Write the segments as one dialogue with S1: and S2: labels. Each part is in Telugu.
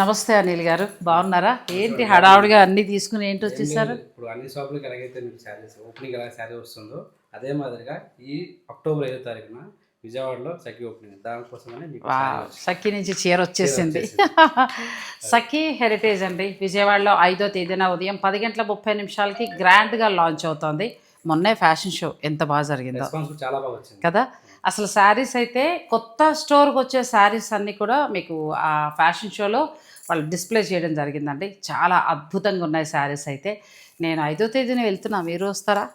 S1: నమస్తే అనిల్ గారు, బాగున్నారా? ఏంటి హడావుడిగా అన్ని తీసుకుని ఏంటి వచ్చేసారు?
S2: ఇప్పుడు అన్ని షాపులకి ఎలాగైతే మీకు శారీస్ ఓపెనింగ్ ఎలా శారీ వస్తుందో అదే మాదిరిగా ఈ అక్టోబర్ 5వ తారీఖున విజయవాడలో సఖీ ఓపెనింగ్, దానికోసమని మీకు
S1: సఖీ నుంచి చీర వచ్చేసింది. సఖీ హెరిటేజ్ అండి, విజయవాడలో 5వ తేదీన ఉదయం 10:30 గ్రాండ్గా లాంచ్ అవుతోంది. మొన్నే ఫ్యాషన్ షో ఎంత బాగా జరిగిందో
S2: చాలా బాగా వచ్చింది
S1: కదా. అసలు శారీస్ అయితే కొత్త స్టోర్కి వచ్చే శారీస్ అన్నీ కూడా మీకు ఆ ఫ్యాషన్ షోలో వాళ్ళు డిస్ప్లే చేయడం జరిగిందండి. చాలా అద్భుతంగా ఉన్నాయి శారీస్ అయితే. నేను 5వ తేదీన వెళ్తున్నా, మీరు వస్తారా?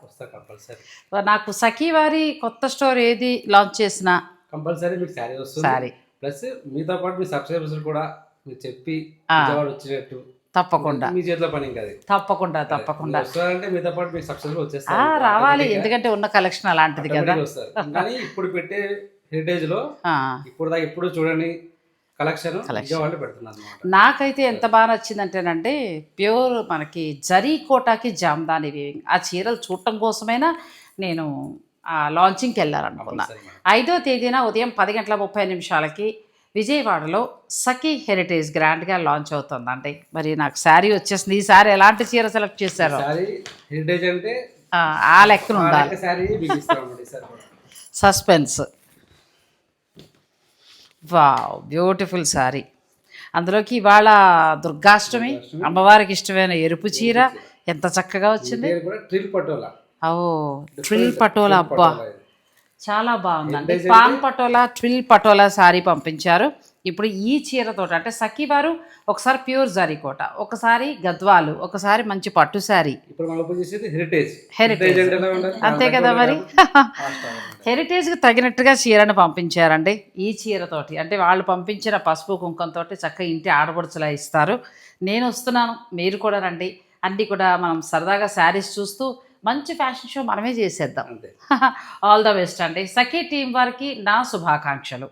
S1: నాకు సఖీ వారి కొత్త స్టోర్ ఏది లాంచ్ చేసినా
S2: కంపల్సరీ మీకు శారీ వస్తుంది. శారీ ప్లస్ మీతో పాటు మీ సబ్స్క్రైబర్స్ కూడా మీరు చెప్పి విజయవాడ వచ్చినట్టు తప్పకుండా మీ చేతిలో పని ఇంకా
S1: తప్పకుండా
S2: వస్తారంటే మీతో పాటు మీకు సబ్స్క్రైబర్ వచ్చేస్తారు,
S1: రావాలి. ఎందుకంటే ఉన్న కలెక్షన్ అలాంటిది కదా.
S2: కానీ ఇప్పుడు పెట్టే హెరిటేజ్ లో ఇప్పుడు చూడండి కలెక్షన్ పెడుతున్నారు.
S1: నాకైతే ఎంత బాగా నచ్చిందంటేనండి, ప్యూర్ మనకి జరీ కోటాకి జామ్దాని వీవింగ్. ఆ చీరలు చూడటం కోసమైనా నేను ఆ లాంచింగ్కి వెళ్ళాలనుకున్నా. 5వ తేదీన ఉదయం 10:30 విజయవాడలో సఖీ హెరిటేజ్ గ్రాండ్గా లాంచ్ అవుతుందండి. మరి నాకు శారీ వచ్చేసింది. ఈ సారి ఎలాంటి చీర సెలెక్ట్ చేశారు?
S2: హెరిటేజ్ అంటే
S1: ఆ లెక్కన ఉండాలి. సస్పెన్స్. Wow, beautiful sari. అందులోకి ఇవాళ దుర్గాష్టమి, అమ్మవారికి ఇష్టమైన ఎరుపు చీర ఎంత చక్కగా వచ్చింది. ట్రిల్ పటోలా, అబ్బా చాలా బాగుందండి. పాన్ పటోలా, ట్విల్ పటోలా శారీ పంపించారు. ఇప్పుడు ఈ చీరతో అంటే సఖీ వారు ఒకసారి ప్యూర్ జరీ కోట, ఒకసారి గద్వాలు, ఒకసారి మంచి పట్టు శారీ. హెరిటేజ్ అంతే కదా మరి. హెరిటేజ్కి తగినట్టుగా చీరను పంపించారండి. ఈ చీరతోటి అంటే వాళ్ళు పంపించిన పసుపు కుంకంతో చక్కగా ఇంటి ఆడపడుచులా ఇస్తారు. నేను వస్తున్నాను, మీరు కూడా రండి. అన్నీ కూడా మనం సరదాగా శారీస్ చూస్తూ మంచి ఫ్యాషన్ షో మనమే చేసేద్దాం. ఆల్ ద బెస్ట్ అండి. సఖీ టీం వారికి నా శుభాకాంక్షలు.